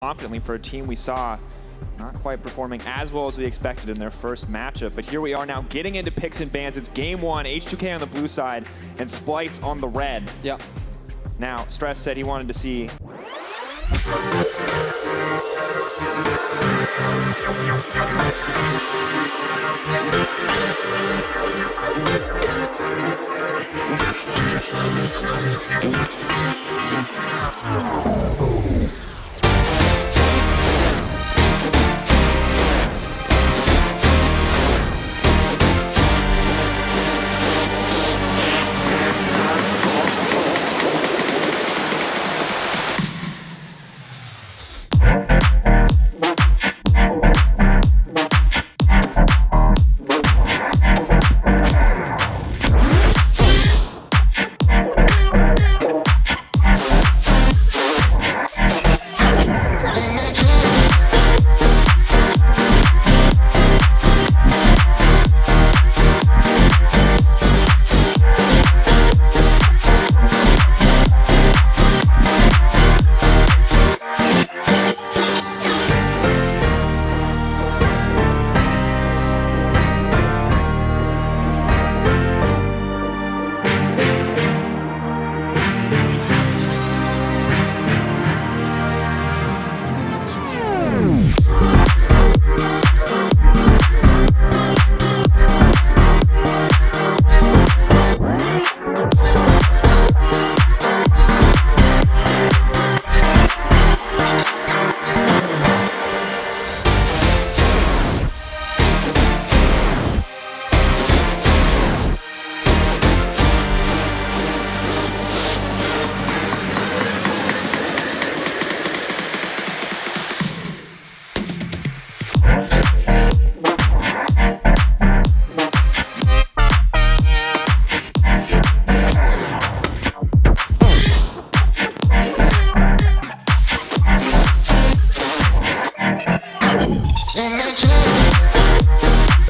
confidently for a team we saw not quite performing as well as we expected in their first matchup. But here we are now getting into picks and bans. It's game one, H2k on the blue side and Splyce on the red. Yeah. Now, Stress said he wanted to see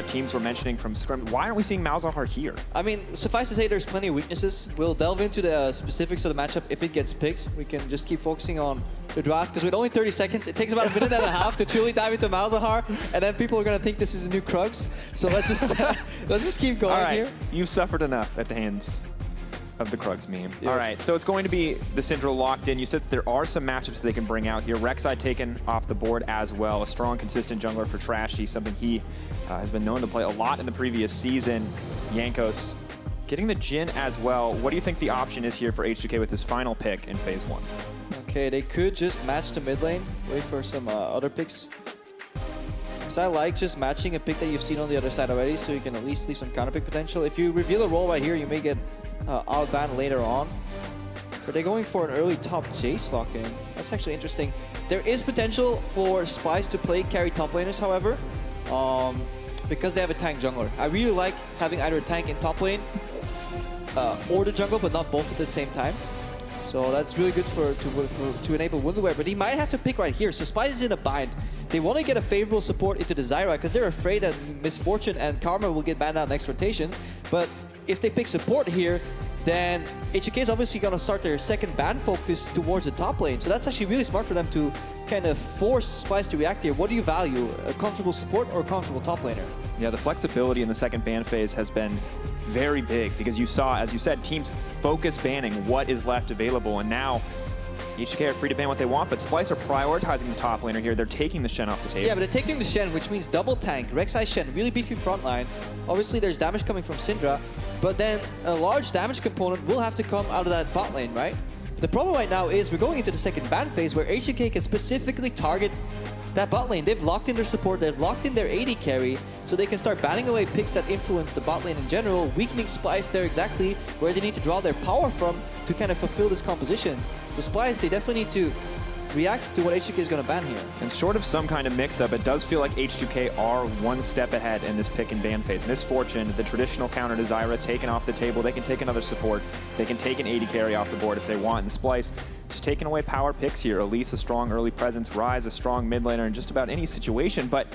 teams were mentioning from Scrim. Why aren't we seeing Malzahar here? I mean, suffice to say, there's plenty of weaknesses. We'll delve into the specifics of the matchup if it gets picked. We can just keep focusing on the draft, because with only 30 seconds, it takes about a minute and a half to truly dive into Malzahar, and then people are going to think this is a new Krugs. So let's just keep going. All right, here. You've suffered enough at the hands of the Krugs meme. Yeah. All right, so it's going to be the Syndra locked in. You said that there are some matchups they can bring out here. Rek'Sai taken off the board as well. A strong, consistent jungler for Trashy, something he has been known to play a lot in the previous season. Jankos getting the Jhin as well. What do you think the option is here for H2k with this final pick in Phase 1? Okay, they could just match the mid lane, wait for some other picks. Because I like just matching a pick that you've seen on the other side already, so you can at least leave some counter pick potential. If you reveal a role right here, you may get outbanned later on. But they're going for an early top Jace lock-in. That's actually interesting. There is potential for Splyce to play carry top laners, however, because they have a tank jungler. I really like having either a tank in top lane or the jungle, but not both at the same time. So that's really good to enable Wounded. But he might have to pick right here. So Splyce is in a bind. They want to get a favorable support into the Zyra because they're afraid that Misfortune and Karma will get banned out next rotation. But if they pick support here, then H2k is obviously going to start their second ban focus towards the top lane. So that's actually really smart for them to kind of force Splyce to react here. What do you value? A comfortable support or a comfortable top laner? Yeah, the flexibility in the second ban phase has been very big because you saw, as you said, teams focus banning what is left available, and now H2k are free to ban what they want, but Splyce are prioritizing the top laner here. They're taking the Shen off the table. Yeah, but they're taking the Shen, which means double tank. Rek'Sai Shen, really beefy front line. Obviously, there's damage coming from Syndra, but then a large damage component will have to come out of that bot lane, right? The problem right now is we're going into the second ban phase where H2k can specifically target that bot lane. They've locked in their support, they've locked in their AD carry, so they can start banning away picks that influence the bot lane in general, weakening Splyce there exactly where they need to draw their power from to kind of fulfill this composition. So Splyce, they definitely need to react to what H2k is going to ban here. And short of some kind of mix-up, it does feel like H2k are one step ahead in this pick and ban phase. Misfortune, the traditional counter to Zyra, taken off the table. They can take another support. They can take an AD carry off the board if they want. And Splyce just taking away power picks here. Elise, a strong early presence. Ryze, a strong mid laner in just about any situation. But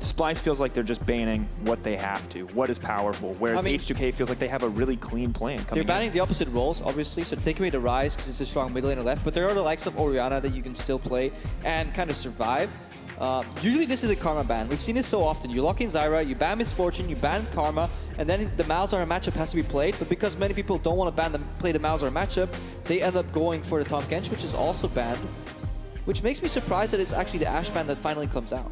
Splyce feels like they're just banning what they have to, what is powerful, whereas H2k feels like they have a really clean plan coming They're banning the opposite roles, obviously, so take away the Ryze because it's a strong mid laner left, but there are the likes of Orianna that you can still play and kind of survive. Usually this is a Karma ban. We've seen this so often. You lock in Zyra, you ban Misfortune, you ban Karma, and then the Malzahar matchup has to be played, but because many people don't want to play the Malzahar matchup, they end up going for the Tahm Kench, which is also banned, which makes me surprised that it's actually the Ashe ban that finally comes out.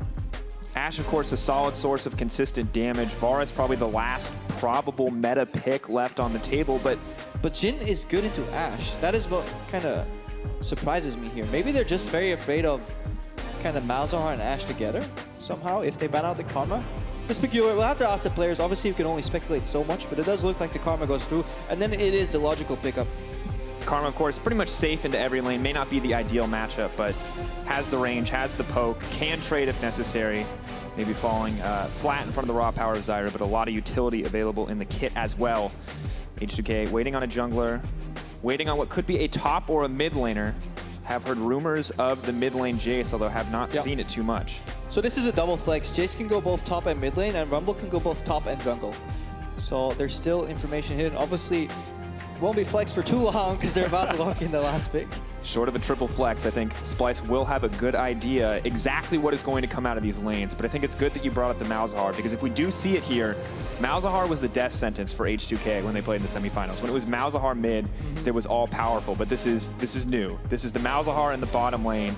Ashe, of course, a solid source of consistent damage. Varus probably the last probable meta pick left on the table, but Jhin is good into Ashe. That is what kind of surprises me here. Maybe they're just very afraid of kind of Malzahar and Ashe together somehow if they ban out the Karma. It's peculiar. We'll have to ask the players. Obviously, you can only speculate so much, but it does look like the Karma goes through, and then it is the logical pickup. Karma, of course, pretty much safe into every lane. May not be the ideal matchup, but has the range, has the poke, can trade if necessary. Maybe falling flat in front of the raw power of Zyra, but a lot of utility available in the kit as well. H2k waiting on a jungler, waiting on what could be a top or a mid laner. Have heard rumors of the mid lane Jace, although have not seen it too much. So this is a double flex. Jace can go both top and mid lane, and Rumble can go both top and jungle. So there's still information hidden. Obviously, won't be flexed for too long because they're about to lock in the last pick. Short of a triple flex, I think Splyce will have a good idea exactly what is going to come out of these lanes. But I think it's good that you brought up the Malzahar, because if we do see it here, Malzahar was the death sentence for H2k when they played in the semifinals. When it was Malzahar mid, that was all powerful. But this is new. This is the Malzahar in the bottom lane,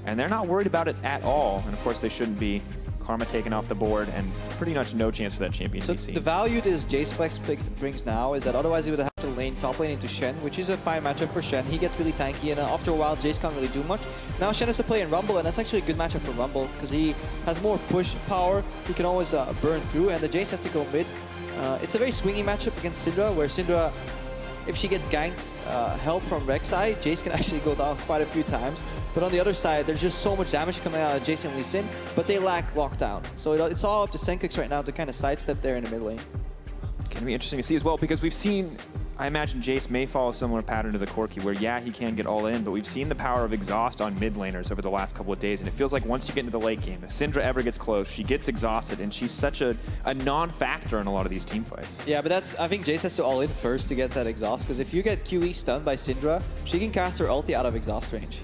and they're not worried about it at all. And of course, they shouldn't be. Karma taken off the board, and pretty much no chance for that champion to be seen. The value this Jace flex pick brings now is that otherwise he would have to lane top lane into Shen, which is a fine matchup for Shen. He gets really tanky, and after a while, Jace can't really do much. Now Shen has to play in Rumble, and that's actually a good matchup for Rumble because he has more push power. He can always burn through, and the Jace has to go mid. It's a very swingy matchup against Syndra, where Syndra, if she gets ganked, help from Rek'Sai, Jace can actually go down quite a few times. But on the other side, there's just so much damage coming out of Jace and Lee Sin, but they lack lockdown. So it's all up to Senkux right now to kind of sidestep there in the mid lane. Going to be interesting to see as well, because we've seen, I imagine Jace may follow a similar pattern to the Corki, where yeah, he can get all in, but we've seen the power of exhaust on mid laners over the last couple of days, and it feels like once you get into the late game, if Syndra ever gets close, she gets exhausted, and she's such a non-factor in a lot of these team fights. Yeah, but I think Jace has to all in first to get that exhaust, because if you get QE stunned by Syndra, she can cast her ulti out of exhaust range.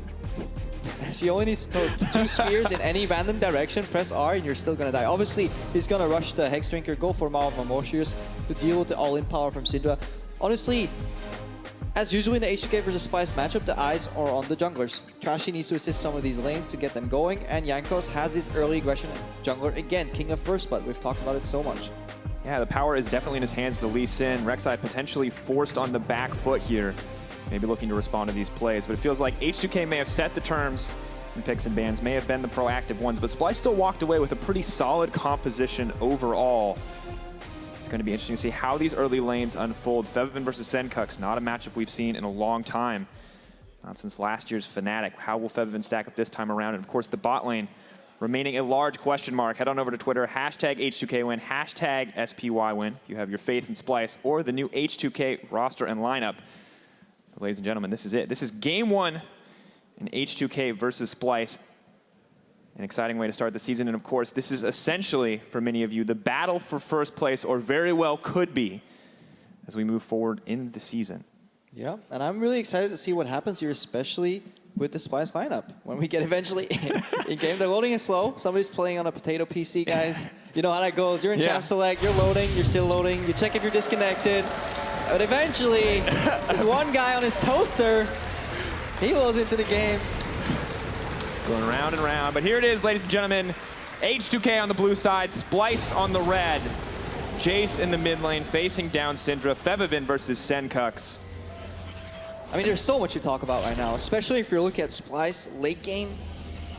She only needs to throw 2 spheres in any random direction, press R, and you're still gonna die. Obviously, he's gonna rush the Hex Drinker, go for Maw of Mamoshius to deal with the all-in power from Syndra. Honestly, as usual in the H2k versus Splyce matchup, the eyes are on the junglers. Trashy needs to assist some of these lanes to get them going, and Jankos has this early aggression jungler. Again, king of first blood. We've talked about it so much. Yeah, the power is definitely in his hands to Lee Sin. Rek'Sai potentially forced on the back foot here, maybe looking to respond to these plays. But it feels like H2k may have set the terms, and picks and bans may have been the proactive ones, but Splyce still walked away with a pretty solid composition overall. It's going to be interesting to see how these early lanes unfold. Febiven versus Senkux, not a matchup we've seen in a long time. Not since last year's Fnatic. How will Febiven stack up this time around? And of course, the bot lane remaining a large question mark. Head on over to Twitter, hashtag H2K win, hashtag SPY win. You have your faith in Splyce or the new H2K roster and lineup. But ladies and gentlemen, this is it. This is game 1 in H2K versus Splyce. An exciting way to start the season. And of course, this is essentially, for many of you, the battle for first place, or very well could be, as we move forward in the season. Yeah, and I'm really excited to see what happens here, especially with the Splyce lineup. When we get eventually in game, the loading is slow. Somebody's playing on a potato PC, guys. You know how that goes. You're in champ select, you're loading, you're still loading. You check if you're disconnected. But eventually, there's one guy on his toaster. He loads into the game. Going round and round, but here it is, ladies and gentlemen. H2K on the blue side, Splyce on the red. Jace in the mid lane, facing down Syndra. Febiven versus Senkux. I mean, there's so much to talk about right now, especially if you're looking at Splyce late game.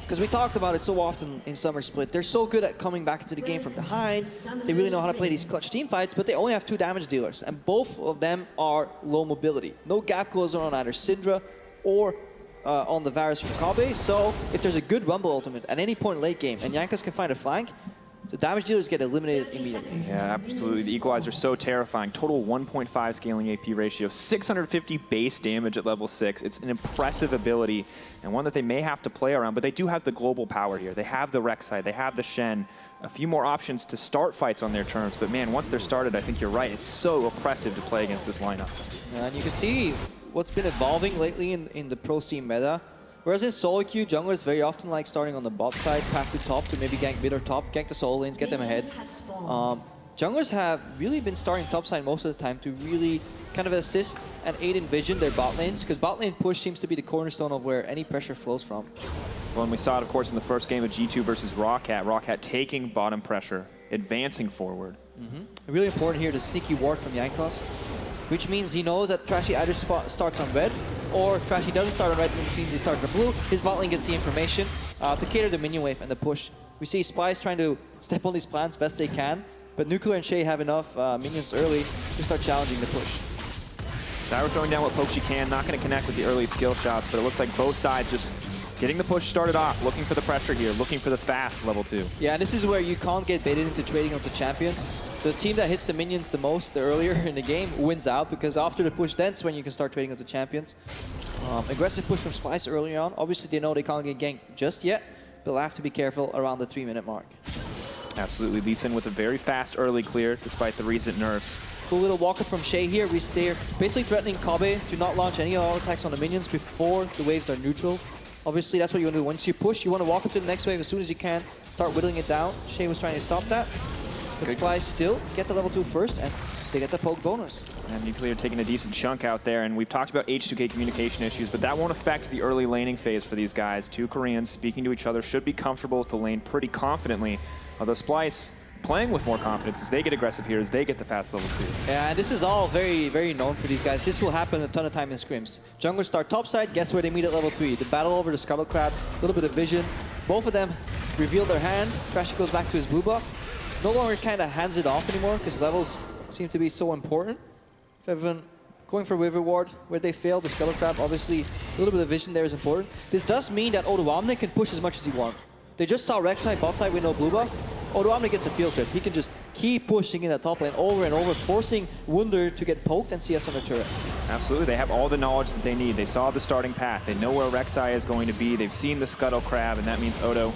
Because we talked about it so often in Summer Split. They're so good at coming back into the game from behind. They really know how to play these clutch team fights, but they only have 2 damage dealers. And both of them are low mobility. No gap closer on either Syndra or on the Varus from Kabe. So if there's a good Rumble ultimate at any point late game and Jankos can find a flank, the damage dealers get eliminated immediately. Yeah, absolutely. The equalizer so terrifying. Total 1.5 scaling AP ratio, 650 base damage at level 6. It's an impressive ability and one that they may have to play around, but they do have the global power here. They have the Rek'Sai, they have the Shen, a few more options to start fights on their terms. But man, once they're started, I think you're right. It's so oppressive to play against this lineup. Yeah, and you can see what's been evolving lately in the pro scene meta. Whereas in solo queue, junglers very often like starting on the bot side, path to top to maybe gank mid or top, gank the solo lanes, get them ahead. Junglers have really been starting top side most of the time to really kind of assist and aid in vision their bot lanes, because bot lane push seems to be the cornerstone of where any pressure flows from. Well, and we saw it, of course, in the first game of G2 versus Rawcat. Rawcat taking bottom pressure, advancing forward. Really important here, the sneaky ward from Jankos, which means he knows that Trashy either starts on red, or Trashy doesn't start on red, which means he starts on blue. His bot lane gets the information to cater the minion wave and the push. We see Splyce trying to step on these plants best they can, but Nuclear and Shay have enough minions early to start challenging the push. Zyra throwing down what pokes she can, not going to connect with the early skill shots, but it looks like both sides just getting the push started off, looking for the pressure here, looking for the fast level 2. Yeah, and this is where you can't get baited into trading of the champions. The team that hits the minions the most earlier in the game wins out, because after the push, that's when you can start trading with the champions. Aggressive push from Splyce early on. Obviously, they know they can't get ganked just yet, but they'll have to be careful around the 3-minute mark. Absolutely. Lee Sin with a very fast early clear, despite the recent nerfs. Cool little walk-up from Shay here. They're basically threatening Kobe to not launch any auto attacks on the minions before the waves are neutral. Obviously, that's what you want to do. Once you push, you want to walk up to the next wave as soon as you can. Start whittling it down. Shay was trying to stop that. But Splyce still get the level 2 first, and they get the poke bonus. And Nuclear taking a decent chunk out there, and we've talked about H2k communication issues, but that won't affect the early laning phase for these guys. Two Koreans speaking to each other, should be comfortable with the lane pretty confidently, although Splyce playing with more confidence as they get aggressive here, as they get the fast level 2. Yeah, and this is all very, very known for these guys. This will happen a ton of time in scrims. Junglers start topside, guess where they meet at level 3? The battle over the Scuttle Crab, a little bit of vision. Both of them reveal their hand. Trashy goes back to his blue buff. No longer kind of hands it off anymore, because levels seem to be so important. Everyone going for Wave Ward, where they fail, the Scuttle Crab, obviously a little bit of vision there is important. This does mean that Odoamne can push as much as he wants. They just saw Rek'Sai bot side with no blue buff. Odoamne gets a field trip. He can just keep pushing in that top lane over and over, forcing Wunder to get poked and CS on the turret. Absolutely, they have all the knowledge that they need. They saw the starting path. They know where Rek'Sai is going to be. They've seen the Scuttle Crab, and that means Odo,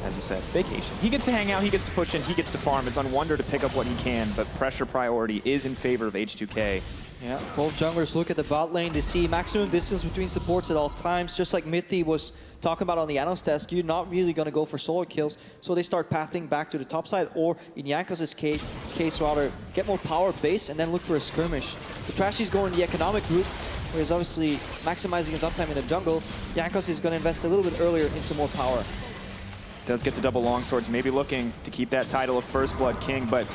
as you said, vacation. He gets to hang out, he gets to push in, he gets to farm. It's on Wunder to pick up what he can, but pressure priority is in favor of H2k. Yeah, both junglers look at the bot lane. They see maximum distance between supports at all times, just like Mithy was talking about on the Anos test. You're not really going to go for solo kills, so they start pathing back to the top side, or in Jankos' case rather, get more power base and then look for a skirmish. The Trashy's going the economic route, whereas obviously maximizing his uptime in the jungle. Jankos is going to invest a little bit earlier into more power. Does get the double longswords, maybe looking to keep that title of First Blood King, but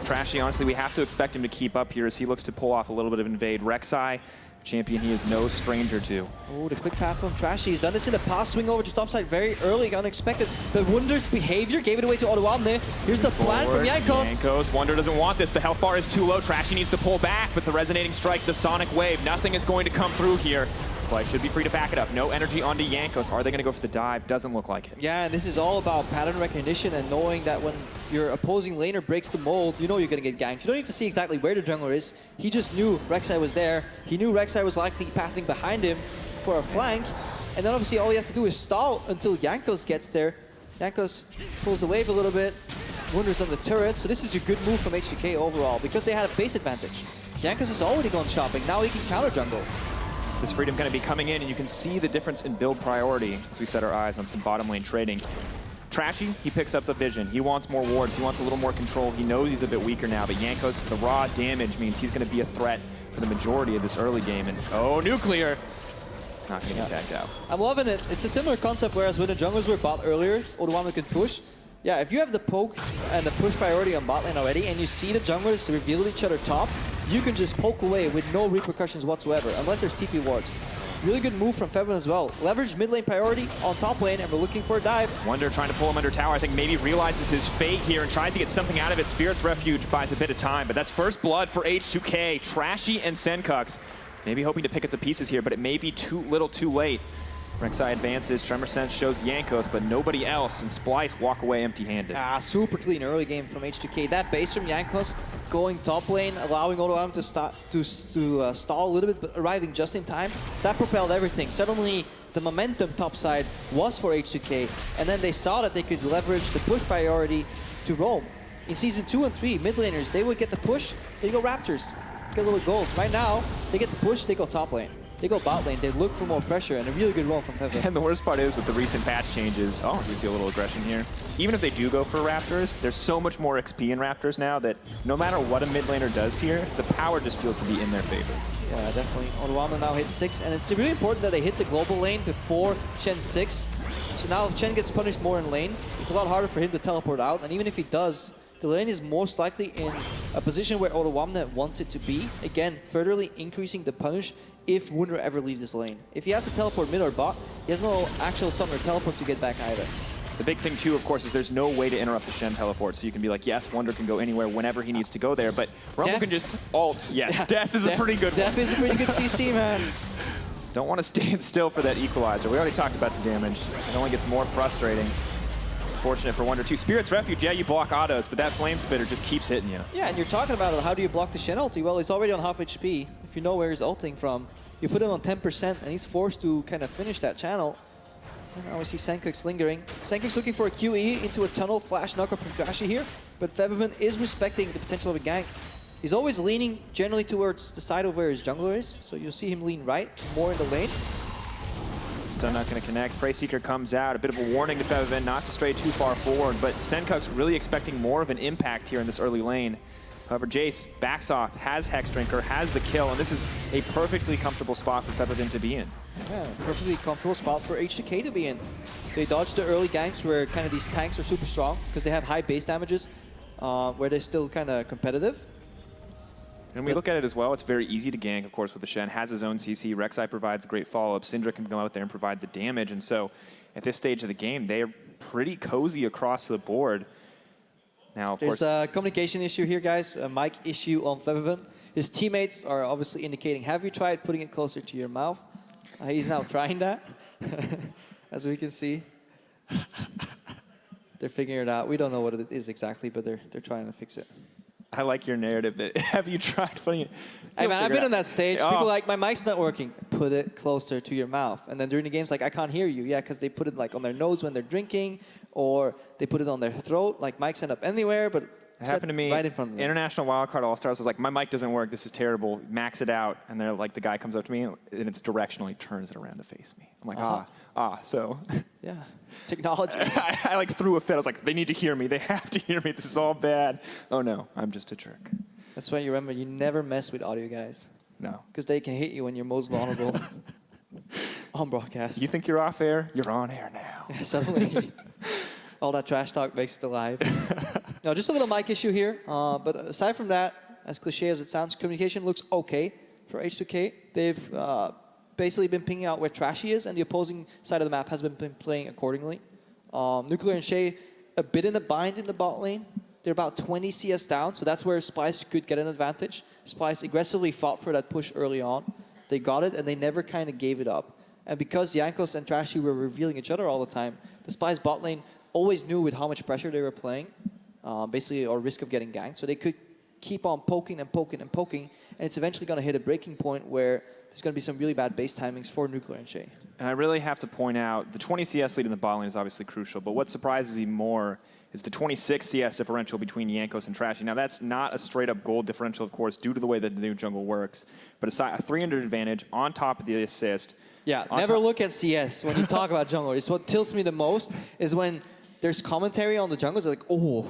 Trashy, honestly, we have to expect him to keep up here as he looks to pull off a little bit of invade. Rek'Sai, champion he is no stranger to. Oh, the quick path from Trashy. He's done this in the past, swing over to topside very early, unexpected. But Wunder's behavior gave it away to Odoamne. Here's the plan from Jankos. Wunder doesn't want this. The health bar is too low. Trashy needs to pull back, but the resonating strike, the sonic wave, nothing is going to come through here. Splyce should be free to back it up. No energy onto Jankos. Are they going to go for the dive? Doesn't look like it. Yeah, and this is all about pattern recognition and knowing that when your opposing laner breaks the mold, you know you're going to get ganked. You don't need to see exactly where the jungler is. He just knew Rek'Sai was there. He knew Rek'Sai was likely pathing behind him for a flank. And then obviously all he has to do is stall until Jankos gets there. Jankos pulls the wave a little bit. Wunder's on the turret. So this is a good move from H2k overall because they had a base advantage. Jankos has already gone shopping. Now he can counter jungle. This Freedom going to be coming in, and you can see the difference in build priority as we set our eyes on some bottom lane trading. Trashy, he picks up the vision. He wants more wards. He wants a little more control. He knows he's a bit weaker now, but Jankos, the raw damage means he's going to be a threat for the majority of this early game. And oh, Nuclear! Not going to get tagged out. I'm loving it. It's a similar concept, whereas when the junglers were bot earlier, Odoamne could push. Yeah, if you have the poke and the push priority on bot lane already, and you see the junglers reveal each other top, you can just poke away with no repercussions whatsoever, unless there's TP wards. Really good move from Fevin as well. Leverage mid lane priority on top lane, and we're looking for a dive. Wunder trying to pull him under tower. I think maybe realizes his fate here and tries to get something out of it. Spirit's Refuge buys a bit of time, but that's first blood for H2k. Trashy and Senkux maybe hoping to pick up the pieces here, but it may be too little too late. Rek'Sai advances, Tremor Sense shows Jankos, but nobody else, and Splyce walk away empty-handed. Super clean early game from H2k. That base from Jankos going top lane, allowing Odoam to stall a little bit, but arriving just in time. That propelled everything. Suddenly, the momentum top side was for H2k, and then they saw that they could leverage the push priority to roam. In Season 2 and 3, mid laners, they would get the push, they go Raptors, get a little gold. Right now, they get the push, they go top lane. They go bot lane, they look for more pressure, and a really good roll from Pevin. And the worst part is, with the recent patch changes, oh, you see a little aggression here. Even if they do go for Raptors, there's so much more XP in Raptors now that no matter what a mid laner does here, the power just feels to be in their favor. Yeah, definitely. Odoamne now hits 6, and it's really important that they hit the global lane before Chen 6. So now if Chen gets punished more in lane, it's a lot harder for him to teleport out, and even if he does, the lane is most likely in a position where Odoamne wants it to be. Again, furtherly increasing the punish if Wunder ever leaves this lane. If he has to teleport mid or bot, he has no actual summoner teleport to get back either. The big thing too, of course, is there's no way to interrupt the Shen teleport. So you can be like, yes, Wunder can go anywhere whenever he needs to go there, but Rumble can just ult. Yes, yeah. Death is a pretty good one. Death is a pretty good CC, man. Don't want to stand still for that equalizer. We already talked about the damage. It only gets more frustrating. Fortunate for Wunder too. Spirit's Refuge, yeah, you block autos, but that Flame Spitter just keeps hitting you. Yeah, and you're talking about how do you block the Shen ulti? Well, he's already on half HP. If you know where he's ulting from, you put him on 10%, and he's forced to kind of finish that channel. And now we see Senkux lingering. Senkux looking for a QE into a tunnel flash knockup from Trashy here, but Febiven is respecting the potential of a gank. He's always leaning generally towards the side of where his jungler is, so you'll see him lean right, more in the lane. Still not going to connect. Prey Seeker comes out. A bit of a warning to Febiven not to stray too far forward, but Senkux really expecting more of an impact here in this early lane. However, Jace backs off, has Hex Drinker, has the kill, and this is a perfectly comfortable spot for Febiven to be in. Yeah, perfectly comfortable spot for H2k to be in. They dodge the early ganks where kind of these tanks are super strong because they have high base damages, where they're still kind of competitive. And we look at it as well, it's very easy to gank, of course, with the Shen. Has his own CC. Rek'Sai provides great follow-up. Syndra can go out there and provide the damage. And so at this stage of the game, they are pretty cozy across the board. Now, of course, there's a communication issue here, guys. A mic issue on Febiven. His teammates are obviously indicating, have you tried putting it closer to your mouth? He's now trying that, as we can see. They're figuring it out. We don't know what it is exactly, but they're trying to fix it. I like your narrative that have you tried putting it? Hey man, I've been on that stage. People are like, my mic's not working. Put it closer to your mouth. And then during the games, like, I can't hear you. Yeah, because they put it like on their nose when they're drinking, or they put it on their throat. Like mics end up anywhere, but it happened to me right in front of them. International Wildcard All-Stars was like, my mic doesn't work. This is terrible. Max it out. And they're like, the guy comes up to me and it's directional. He turns it around to face me. I'm like, so. Yeah, technology. I like threw a fit. I was like, they need to hear me. They have to hear me. This is all bad. Oh no, I'm just a jerk. That's why you remember, you never mess with audio guys. No. Because they can hit you when you're most vulnerable on broadcast. You think you're off air? You're on air now. Yeah, suddenly. All that trash talk makes it alive. No, just a little mic issue here. But aside from that, as cliche as it sounds, communication looks okay for H2k. They've basically been pinging out where Trashy is, and the opposing side of the map has been playing accordingly. Nuclear and Shay a bit in a bind in the bot lane. They're about 20 CS down, so that's where Splyce could get an advantage. Splyce aggressively fought for that push early on. They got it, and they never kind of gave it up. And because Jankos and Trashy were revealing each other all the time, the Splyce bot lane always knew with how much pressure they were playing, basically, or risk of getting ganked. So they could keep on poking and poking and poking, and it's eventually going to hit a breaking point where there's going to be some really bad base timings for Nuclear and Shay. And I really have to point out, the 20 CS lead in the bot lane is obviously crucial, but what surprises even more is the 26 CS differential between Jankos and Trashy. Now, that's not a straight-up gold differential, of course, due to the way that the new jungle works, but a 300 advantage on top of the assist. Yeah, never look at CS when you talk about junglers. What tilts me the most is when there's commentary on the jungles, like, oh,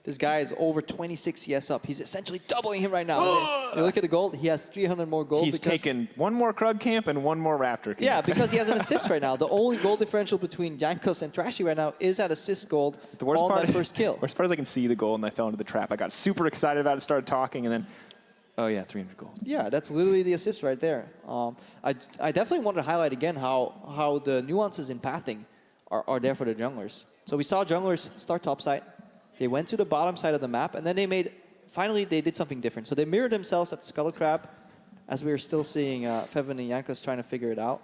this guy is over 26 CS up. He's essentially doubling him right now. You look at the gold, he has 300 more gold. He's taken one more Krug camp and one more Raptor camp. Yeah, because he has an assist right now. The only gold differential between Jankos and Trashy right now is that assist gold on that first kill. Worst part is I can see the gold and I fell into the trap. I got super excited about it, started talking, and then, oh yeah, 300 gold. Yeah, that's literally the assist right there. I definitely wanted to highlight again how the nuances in pathing are there for the junglers. So we saw junglers start topside. They went to the bottom side of the map, and then finally they did something different. So they mirrored themselves at the Scuttle Crab, as we were still seeing Feven and Jankos trying to figure it out.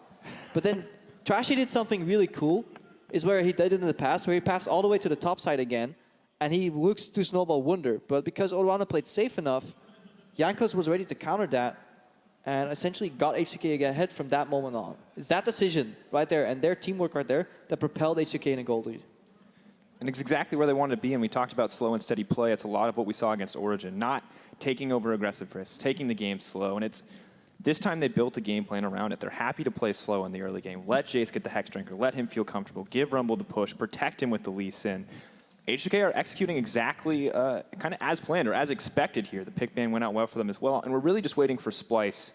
But then Trashy did something really cool, is where he did it in the past, where he passed all the way to the top side again, and he looks to snowball Wunder. But because Odoamne played safe enough, Jankos was ready to counter that, and essentially got H2k ahead from that moment on. It's that decision right there, and their teamwork right there, that propelled H2k in a gold lead. And it's exactly where they wanted to be, and we talked about slow and steady play. It's a lot of what we saw against Origin, not taking over aggressive risks, taking the game slow, and it's this time they built a game plan around it. They're happy to play slow in the early game. Let Jace get the Hex Drinker, let him feel comfortable, give Rumble the push, protect him with the Lee Sin. H2k are executing exactly kind of as planned or as expected here. The pick ban went out well for them as well, and we're really just waiting for Splyce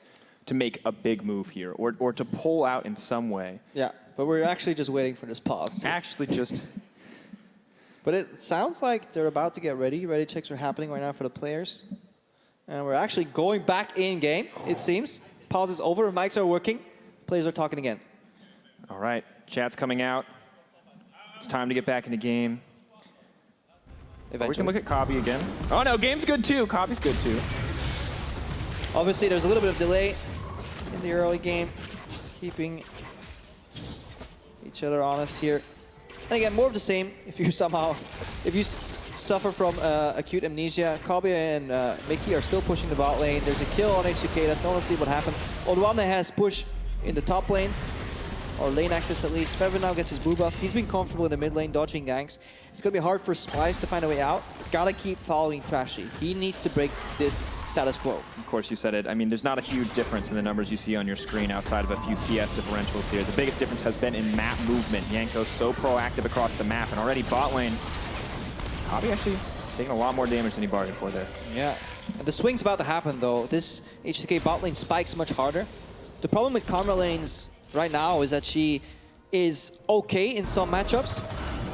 to make a big move here or to pull out in some way. Yeah, but we're actually just waiting for this pause. Actually just... But it sounds like they're about to get ready. Ready checks are happening right now for the players. And we're actually going back in game, it seems. Pause is over, mics are working, players are talking again. All right, chat's coming out. It's time to get back into game. Eventually. We can look at Kabi again. Oh no, game's good too. Kabi's good too. Obviously, there's a little bit of delay in the early game, keeping each other honest here. And again, more of the same. If you suffer from acute amnesia, Kabi and Mickey are still pushing the bot lane. There's a kill on H2k. That's honestly what happened. Odoamne has push in the top lane, or lane access at least. Fever now gets his blue buff. He's been comfortable in the mid lane, dodging ganks. It's going to be hard for Splyce to find a way out. Gotta keep following Trashy. He needs to break this status quo. Of course, you said it. I mean, there's not a huge difference in the numbers you see on your screen outside of a few CS differentials here. The biggest difference has been in map movement. Yanko's so proactive across the map, and already bot lane, Kabi actually taking a lot more damage than he bargained for there. Yeah. And the swing's about to happen, though. This H2k bot lane spikes much harder. The problem with Karma lanes right now is that she is okay in some matchups,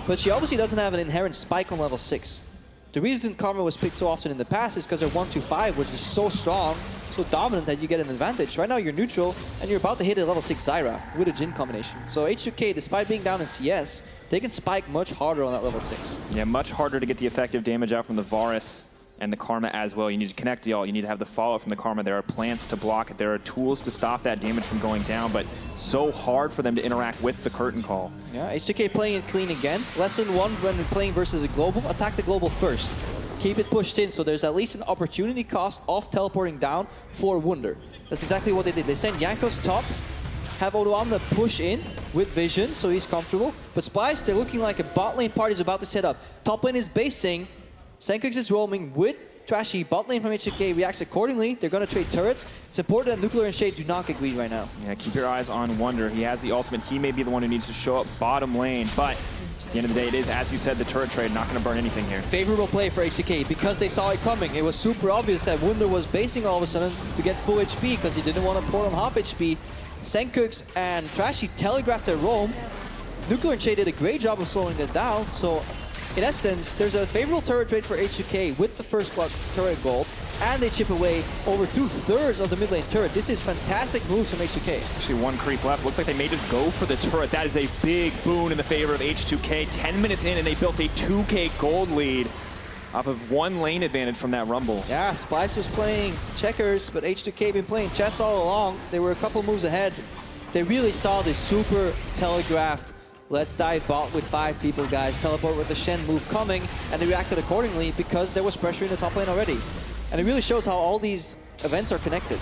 but she obviously doesn't have an inherent spike on level 6. The reason Karma was picked so often in the past is because her 1-2-5 was just so strong, so dominant that you get an advantage. Right now you're neutral, and you're about to hit a level 6 Zyra with a Jhin combination. So H2k, despite being down in CS, they can spike much harder on that level 6. Yeah, much harder to get the effective damage out from the Varus and the Karma as well. You need to connect the ult. You need to have the follow-up from the Karma. There are plants to block it. There are tools to stop that damage from going down, but so hard for them to interact with the curtain call. Yeah, H2k playing it clean again. Lesson 1 when playing versus a global, attack the global first. Keep it pushed in, so there's at least an opportunity cost of teleporting down for Wunder. That's exactly what they did. They sent Jankos top, have Odoamne push in with vision, so he's comfortable. But Splyce, they're looking like a bot lane party is about to set up. Top lane is basing. Senkix is roaming with Trashy. Bot lane from H2k reacts accordingly. They're going to trade turrets. It's important that Nuclear and Shade do not get greedy right now. Yeah, keep your eyes on Wunder. He has the ultimate. He may be the one who needs to show up bottom lane, but at the end of the day, it is, as you said, the turret trade. Not going to burn anything here. Favorable play for H2k because they saw it coming. It was super obvious that Wunder was basing all of a sudden to get full HP because he didn't want to port on half HP. Senkix and Trashy telegraphed their roam. Nuclear and Shade did a great job of slowing that down, so in essence, there's a favorable turret trade for H2k with the first block turret gold, and they chip away over 2/3 of the mid lane turret. This is fantastic moves from H2k. Actually, one creep left. Looks like they may just go for the turret. That is a big boon in the favor of H2k. 10 minutes in, and they built a 2k gold lead off of one lane advantage from that Rumble. Yeah, Splyce was playing checkers, but H2k been playing chess all along. They were a couple moves ahead. They really saw this super telegraphed, let's dive bot with 5 people, guys. Teleport with the Shen move coming, and they reacted accordingly because there was pressure in the top lane already. And it really shows how all these events are connected.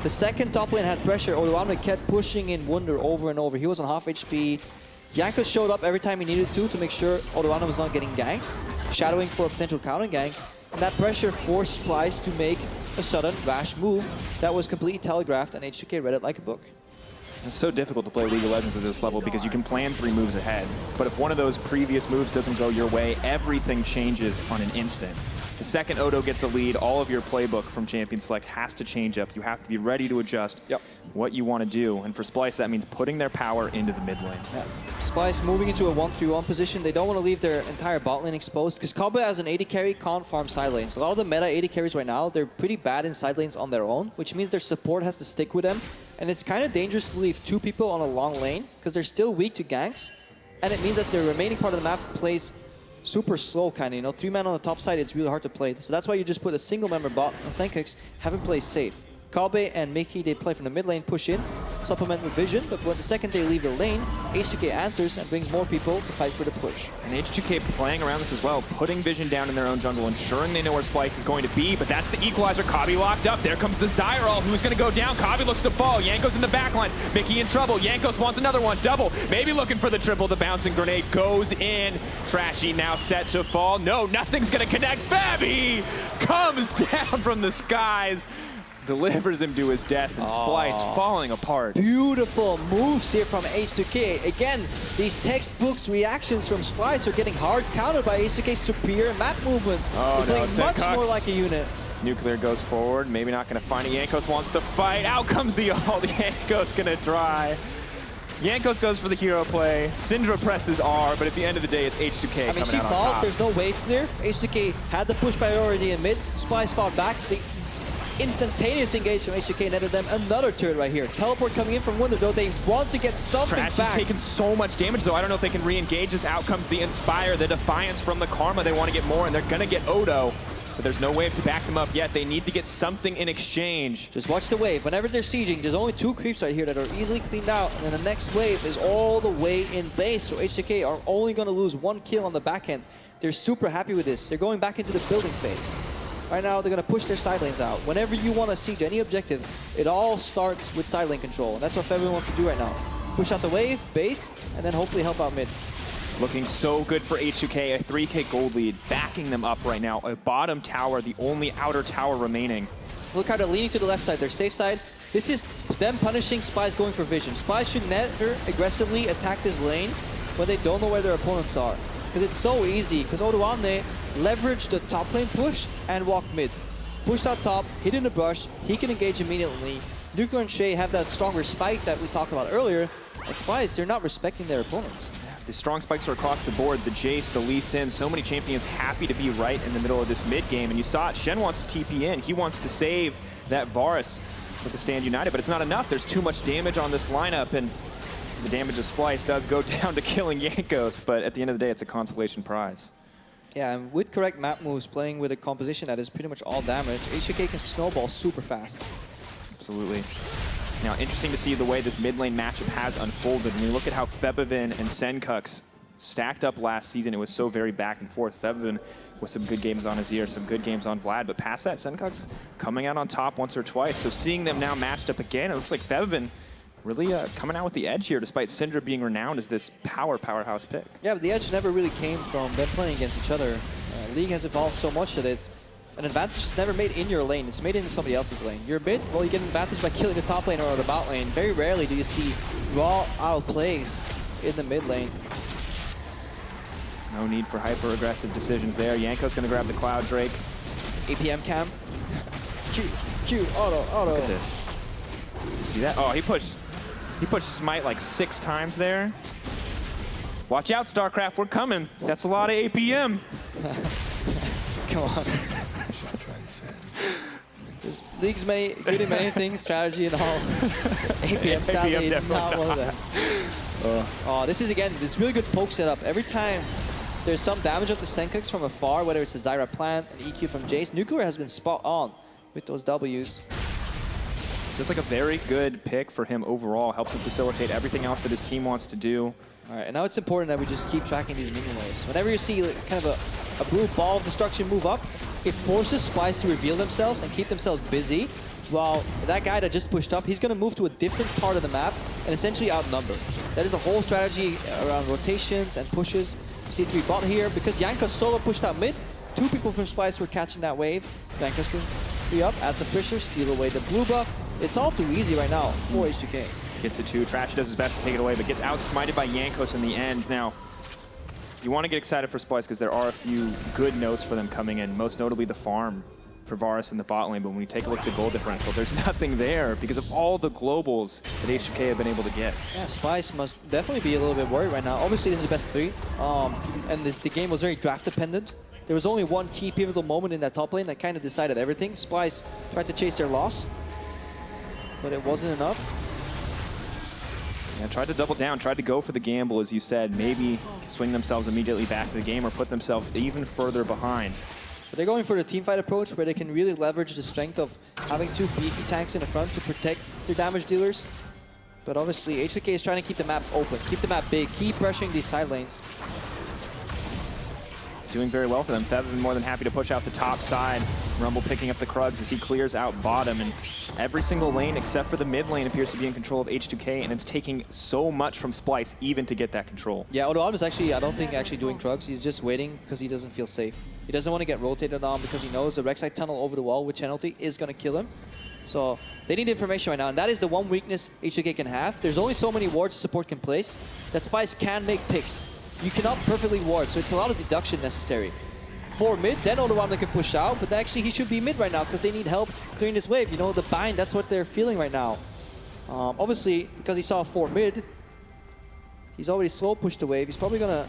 The second top lane had pressure, Odoamne kept pushing in Wunder over and over. He was on half HP. Jankos showed up every time he needed to make sure Odoamne was not getting ganked, shadowing for a potential counter gank. And that pressure forced Splyce to make a sudden, rash move that was completely telegraphed, and H2k read it like a book. It's so difficult to play League of Legends at this level because you can plan 3 moves ahead. But if one of those previous moves doesn't go your way, everything changes on an instant. The second Odo gets a lead, all of your playbook from Champion Select has to change up. You have to be ready to adjust what you want to do. And for Splyce, that means putting their power into the mid lane. Yeah. Splyce moving into a 1-3-1 position. They don't want to leave their entire bot lane exposed because Kabe as an AD carry can't farm side lanes. A lot of the meta AD carries right now, they're pretty bad in side lanes on their own, which means their support has to stick with them. And it's kind of dangerous to leave 2 people on a long lane because they're still weak to ganks. And it means that the remaining part of the map plays super slow, kind of, you know. 3 man on the top side, it's really hard to play. So that's why you just put a single member bot on Senkix, have him play safe. Kabe and Mickey, they play from the mid lane, push in. supplement with vision, but when the second they leave the lane, H2k answers and brings more people to fight for the push. And H2k playing around this as well, putting vision down in their own jungle, ensuring they know where Splyce is going to be, but that's the equalizer. Kabi locked up. There comes the Zyrol, who's going to go down. Kabi looks to fall. Yanko's in the backline. Mickey in trouble. Yankos wants another one. Double. Maybe looking for the triple. The bouncing grenade goes in. Trashy now set to fall. No, nothing's going to connect. Fabi comes down from the skies, delivers him to his death, and Splyce falling apart. Beautiful moves here from H2k. Again, these textbooks reactions from Splyce are getting hard countered by H2k's superior map movements. They're playing much more like a unit. Nuclear goes forward, maybe not going to find it. Yankos wants to fight. Out comes the ult. Yankos going to dry. Yankos goes for the hero play. Syndra presses R, but at the end of the day, it's H2k coming out on top. she falls. There's no wave clear. H2k had the push priority in mid. Splyce fought back. The instantaneous engage from H2k netted them another turret right here. Teleport coming in from window, though. They want to get something back. Trash is taking so much damage, though. I don't know if they can re-engage this. Out comes the Inspire, the Defiance from the Karma. They want to get more, and they're going to get Odo. But there's no wave to back them up yet. They need to get something in exchange. Just watch the wave. Whenever they're sieging, there's only 2 creeps right here that are easily cleaned out. And then the next wave is all the way in base. So H2k are only going to lose 1 kill on the back end. They're super happy with this. They're going back into the building phase. Right now, they're going to push their side lanes out. Whenever you want to siege any objective, it all starts with side lane control. And that's what everyone wants to do right now. Push out the wave, base, and then hopefully help out mid. Looking so good for H2k, a 3k gold lead, backing them up right now. A bottom tower, the only outer tower remaining. Look how they're leaning to the left side, their safe side. This is them punishing Splyce going for vision. Splyce should never aggressively attack this lane when they don't know where their opponents are. Because it's so easy, because Odoamne leveraged the top lane push and walked mid. Pushed out top, hid in the brush, he can engage immediately. Nuclear and Shay have that stronger spike that we talked about earlier. And Splyce, they're not respecting their opponents. The strong spikes are across the board. The Jace, the Lee Sin, so many champions happy to be right in the middle of this mid game. And you saw it, Shen wants to TP in. He wants to save that Varus with the Stand United, but it's not enough. There's too much damage on this lineup, and the damage of Splyce does go down to killing Yankos, but at the end of the day, it's a consolation prize. Yeah, and with correct map moves, playing with a composition that is pretty much all damage, H2k can snowball super fast. Absolutely. Now, interesting to see the way this mid lane matchup has unfolded. When you look at how Febivin and Senkux stacked up last season, it was so very back and forth. Febivin with some good games on Azir, some good games on Vlad, but past that, Senkux coming out on top once or twice. So seeing them now matched up again, it looks like Febivin really coming out with the edge here, despite Syndra being renowned as this powerhouse pick. Yeah, but the edge never really came from them playing against each other. League has evolved so much that it's an advantage is never made in your lane, it's made in somebody else's lane. You're mid, well, you get an advantage by killing the top lane or the bot lane. Very rarely do you see raw outplays in the mid lane. No need for hyper-aggressive decisions there. Yanko's gonna grab the Cloud Drake. APM cam. Q, auto. Look at this. You see that? Oh, he pushed Smite like 6 times there. Watch out, StarCraft, we're coming. That's a lot of APM. Come on. This league's good in many things, strategy and all. APM sadly not one of them. Oh, this is again, this really good poke setup. Every time there's some damage onto Senkux from afar, whether it's a Zyra plant, an EQ from Jace, Nuclear has been spot on with those Ws. Just like a very good pick for him overall. Helps him facilitate everything else that his team wants to do. All right, and now it's important that we just keep tracking these minion waves. Whenever you see kind of a blue ball of destruction move up, it forces Splyce to reveal themselves and keep themselves busy, while that guy that just pushed up, he's going to move to a different part of the map and essentially outnumber. That is the whole strategy around rotations and pushes. C3 bot here, because Yankos solo pushed out mid, 2 people from Splyce were catching that wave. Yankos can free up, add some pressure, steal away the blue buff. It's all too easy right now for H2k. Gets the 2. Trash does his best to take it away, but gets outsmited by Yankos in the end. Now, you want to get excited for Splyce because there are a few good notes for them coming in, most notably the farm for Varus in the bot lane. But when you take a look at the goal differential, there's nothing there because of all the globals that H2k have been able to get. Yeah, Splyce must definitely be a little bit worried right now. Obviously, this is the best 3, and the game was very draft dependent. There was only one key pivotal moment in that top lane that kind of decided everything. Splyce tried to chase their loss, but it wasn't enough. Yeah, tried to double down, tried to go for the gamble, as you said. Maybe swing themselves immediately back to the game or put themselves even further behind. So they're going for the teamfight approach where they can really leverage the strength of having 2 beefy tanks in the front to protect their damage dealers. But obviously, H2k is trying to keep the map open, keep the map big, keep pressuring these side lanes. Doing very well for them. Fev been more than happy to push out the top side. Rumble picking up the Krugs as he clears out bottom, and every single lane except for the mid lane appears to be in control of H2k, and it's taking so much from Splyce even to get that control. Yeah, Odoam is actually, I don't think actually doing Krugs. He's just waiting because he doesn't feel safe. He doesn't want to get rotated on because he knows the Rek'Sai tunnel over the wall with Channelty is going to kill him. So they need information right now, and that is the one weakness H2k can have. There's only so many wards support can place that Splyce can make picks. You cannot perfectly ward, so it's a lot of deduction necessary. For mid, then Odoamne can push out, but actually he should be mid right now because they need help clearing this wave. You know, the bind, that's what they're feeling right now. Obviously, because he saw 4 mid, he's already slow pushed the wave. He's probably going to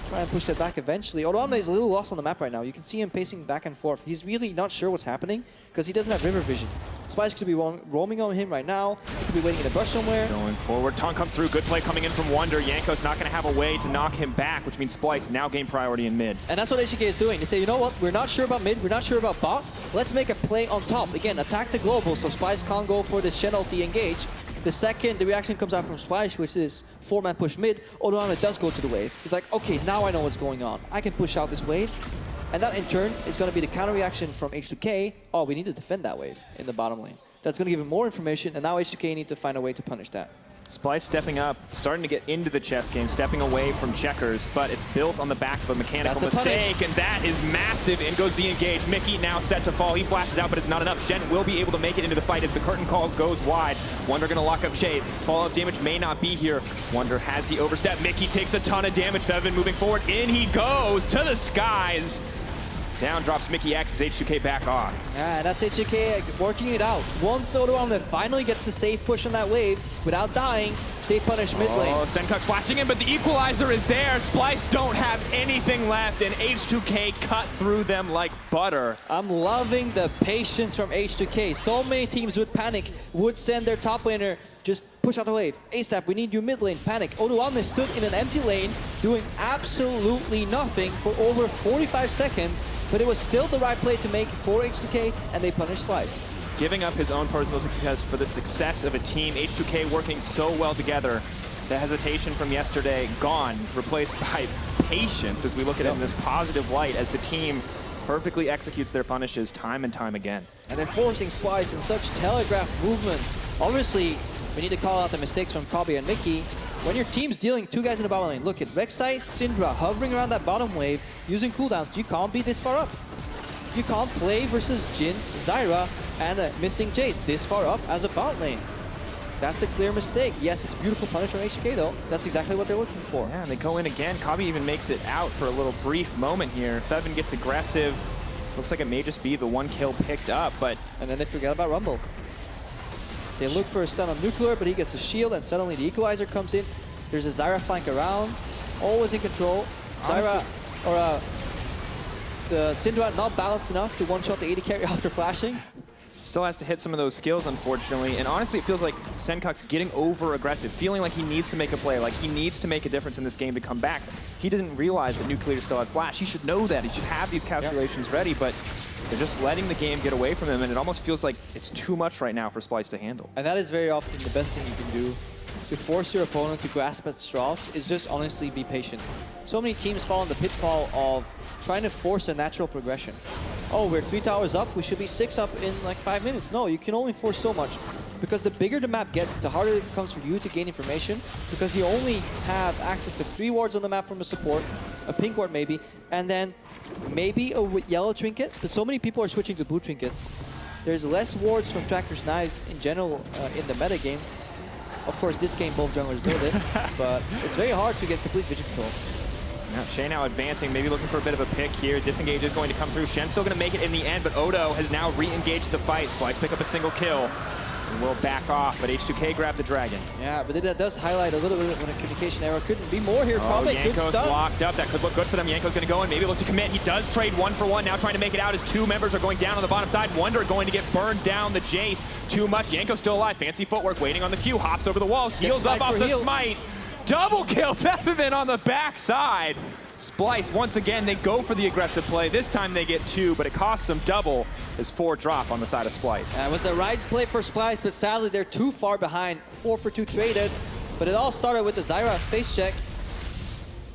try and push that back eventually. Odoamne is a little lost on the map right now. You can see him pacing back and forth. He's really not sure what's happening because he doesn't have river vision. Splyce could be roaming on him right now. He could be waiting in a bush somewhere. Going forward, Taunt comes through. Good play coming in from Wonder. Yanko's not going to have a way to knock him back, which means Splyce now gain priority in mid. And that's what H2k is doing. They say, you know what, we're not sure about mid, we're not sure about bot. Let's make a play on top. Again, attack the global so Splyce can't go for this Channelty engage. The second the reaction comes out from Splyce, which is 4-man push mid, Odoamne does go to the wave. He's like, okay, now I know what's going on. I can push out this wave. And that in turn is going to be the counter reaction from H2k. Oh, we need to defend that wave in the bottom lane. That's going to give him more information, and now H2k need to find a way to punish that. Splyce stepping up, starting to get into the chess game, stepping away from checkers, but it's built on the back of a mechanical mistake, and that is massive. In goes the engage. Mickey now set to fall. He flashes out, but it's not enough. Shen will be able to make it into the fight as the curtain call goes wide. Wonder going to lock up Shade. Follow-up damage may not be here. Wonder has the overstep. Mickey takes a ton of damage. Fevin moving forward. In he goes to the skies. Down drops Mickey X as H2k back off. Yeah, that's H2k working it out. Once Odoamne finally gets the safe push on that wave without dying, they punish mid lane. Oh, Senkuk flashing in, but the equalizer is there. Splyce don't have anything left, and H2k cut through them like butter. I'm loving the patience from H2k. So many teams would panic, would send their top laner, just push out the wave. ASAP, we need you mid lane, panic. Odoamne stood in an empty lane, doing absolutely nothing for over 45 seconds, but it was still the right play to make for H2k, and they punish Splyce. Giving up his own personal success for the success of a team. H2k working so well together. The hesitation from yesterday gone, replaced by patience as we look at it in this positive light as the team perfectly executes their punishes time and time again. And they're forcing Splyce in such telegraphed movements. Obviously, we need to call out the mistakes from Kobe and Mickey. When your team's dealing 2 guys in the bottom lane, look at Rek'Sai, Syndra hovering around that bottom wave, using cooldowns. You can't be this far up. You can't play versus Jhin, Zyra, and missing Jace this far up as a bot lane. That's a clear mistake. Yes, it's a beautiful punish from H2k though. That's exactly what they're looking for. Yeah, and they go in again. Kobe even makes it out for a little brief moment here. Fevin gets aggressive. Looks like it may just be the 1 kill picked up, but... And then they forget about Rumble. They look for a stun on Nuclear, but he gets a shield, and suddenly the Equalizer comes in. There's a Zyra flank around, always in control. Zyra, or the Syndra not balanced enough to one-shot the AD carry after flashing. Still has to hit some of those skills, unfortunately. And honestly, it feels like Senkuk's getting over-aggressive, feeling like he needs to make a play, like he needs to make a difference in this game to come back. He didn't realize that Nuclear still had flash. He should know that. He should have these calculations ready, but they're just letting the game get away from him, and it almost feels like it's too much right now for Splyce to handle. And that is very often the best thing you can do to force your opponent to grasp at straws, is just honestly be patient. So many teams fall in the pitfall of trying to force a natural progression. Oh, we're 3 towers up, we should be 6 up in like 5 minutes. No, you can only force so much. Because the bigger the map gets, the harder it becomes for you to gain information, because you only have access to 3 wards on the map from a support, a pink ward maybe, and then maybe a yellow trinket, but so many people are switching to blue trinkets. There's less wards from Tracker's Knives in general in the meta game. Of course, this game both junglers build it, but it's very hard to get complete vision control. Now, Shay now advancing, maybe looking for a bit of a pick here. Disengage is going to come through. Shen's still going to make it in the end, but Odo has now re-engaged the fight. Splyce pick up a single kill. And will back off, but H2k grab the dragon. Yeah, but that does highlight a little bit when a communication error couldn't be more here. Probably good Yanko's stun. locked up. That could look good for them. Yanko's going to go in, maybe look to commit. He does trade 1-for-1, now trying to make it out as 2 members are going down on the bottom side. Wonder going to get burned down the Jace. Too much. Yanko's still alive. Fancy footwork, waiting on the Q. Hops over the wall, heals up off the smite. Double kill, Peppermint on the backside. Splyce, once again, they go for the aggressive play. This time they get 2, but it costs them double as 4 drop on the side of Splyce. That was the right play for Splyce, but sadly they're too far behind. 4 for 2 traded, but it all started with the Zyra face check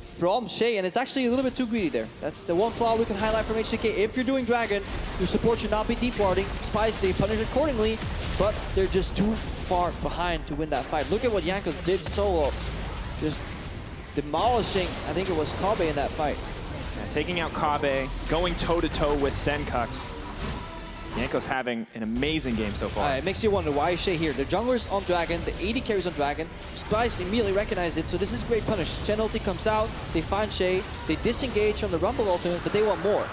from Shay, and it's actually a little bit too greedy there. That's the one flaw we can highlight from H2k. If you're doing Dragon, your support should not be deep warding. Splyce, they punish accordingly, but they're just too far behind to win that fight. Look at what Jankos did solo. Just demolishing, I think it was Kabe in that fight. Yeah, taking out Kabe, going toe-to-toe with Senkux. Jankos having an amazing game so far. It makes you wonder, why is Shay here? The jungler's on Dragon, the AD carries on Dragon. Splyce immediately recognized it, so this is great punish. Chen ulti comes out, they find Shay, they disengage from the Rumble ultimate, but they want more.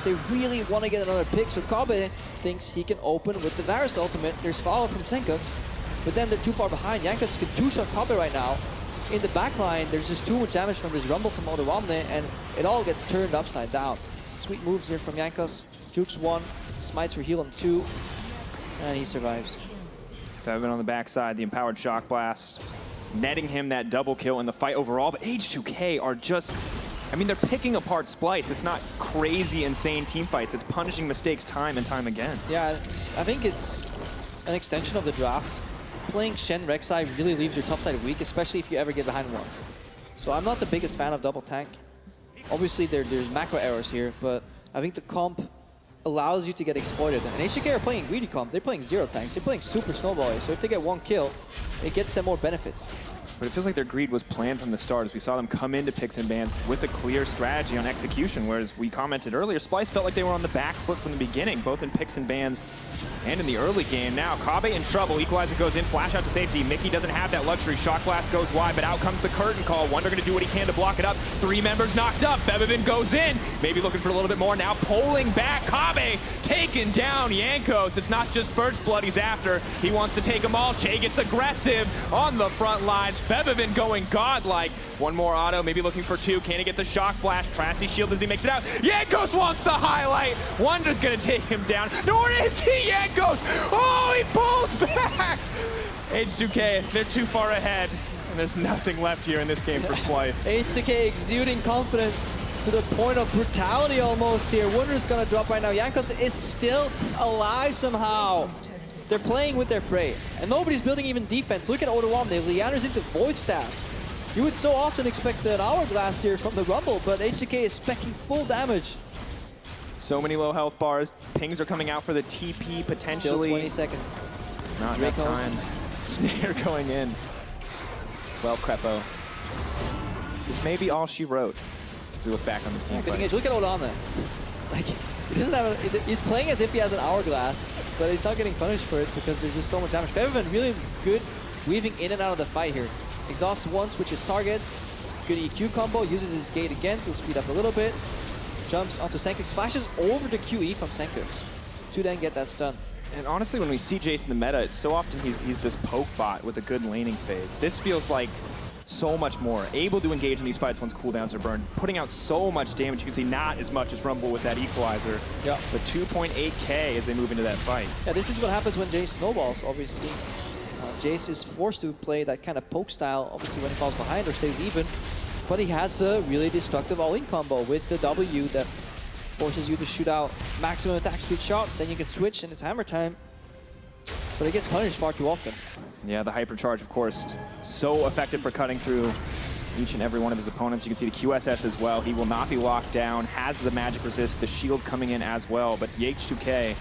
They really want to get another pick, so Kabe thinks he can open with the Varus ultimate. There's follow from Senkux, but then they're too far behind. Jankos can two-shot Kabe right now. In the backline, there's just too much damage from this Rumble from Odawamne, and it all gets turned upside down. Sweet moves here from Jankos. Jukes 1, smites for heal on 2, and he survives. Peppermint on the backside, the empowered shock blast, netting him that double kill in the fight overall. But H2k are just, I mean, they're picking apart Splyce. It's not crazy, insane team fights. It's punishing mistakes time and time again. Yeah, I think it's an extension of the draft. Playing Shen Rek'Sai really leaves your top side weak, especially if you ever get behind once. So I'm not the biggest fan of double tank. Obviously, there's macro errors here, but I think the comp allows you to get exploited. And H2k are playing greedy comp. They're playing 0 tanks. They're playing super snowball. So if they get 1 kill, it gets them more benefits. But it feels like their greed was planned from the start, as we saw them come into picks and bans with a clear strategy on execution, whereas we commented earlier, Splyce felt like they were on the back foot from the beginning, both in picks and bans and in the early game. Now, Kabe in trouble. Equalizer goes in, flash out to safety. Mickey doesn't have that luxury. Shock blast goes wide, but out comes the curtain call. Wonder going to do what he can to block it up. 3 members knocked up. Bebevin goes in, maybe looking for a little bit more. Now pulling back. Kabe taking down Jankos. It's not just first blood he's after. He wants to take them all. Jay gets aggressive on the front lines. Bebevin going godlike. 1 more auto, maybe looking for 2. Can he get the shock blast? Trasty shield as he makes it out. Jankos wants the highlight. Wonder's going to take him down. Nor is he. Jankos. Oh, he pulls back. H2k, they're too far ahead. And there's nothing left here in this game for Splyce. H2k exuding confidence to the point of brutality almost here. Wonder's going to drop right now. Jankos is still alive somehow. They're playing with their prey. And nobody's building even defense. Look at Odawamne. Liana's into Void Staff. You would so often expect an hourglass here from the Rumble, but H2k is specking full damage. So many low health bars. Pings are coming out for the TP potentially. Still 20 seconds. Not enough time. Snare going in. Well, Crepo. This may be all she wrote as we look back on this team fight. Look at Odawamne. Like, he doesn't have he's playing as if he has an hourglass, but he's not getting punished for it because there's just so much damage. Bebevin really good weaving in and out of the fight here. Exhaust once, switches targets. Good EQ combo, uses his gate again to speed up a little bit. Jumps onto Senkux, flashes over the QE from Senkux to then get that stun. And honestly, when we see Jace in the meta, it's so often he's this poke bot with a good laning phase. This feels like so much more. Able to engage in these fights once cooldowns are burned, putting out so much damage. You can see not as much as Rumble with that equalizer. Yeah. But 2.8k as they move into that fight. Yeah, this is what happens when Jace snowballs, obviously. Jace is forced to play that kind of poke style, obviously when he falls behind or stays even. But he has a really destructive all-in combo with the W that forces you to shoot out maximum attack speed shots. Then you can switch and it's hammer time. But it gets punished far too often. Yeah, the hypercharge, of course, so effective for cutting through each and every one of his opponents. You can see the QSS as well. He will not be locked down, has the magic resist, the shield coming in as well. But the H2k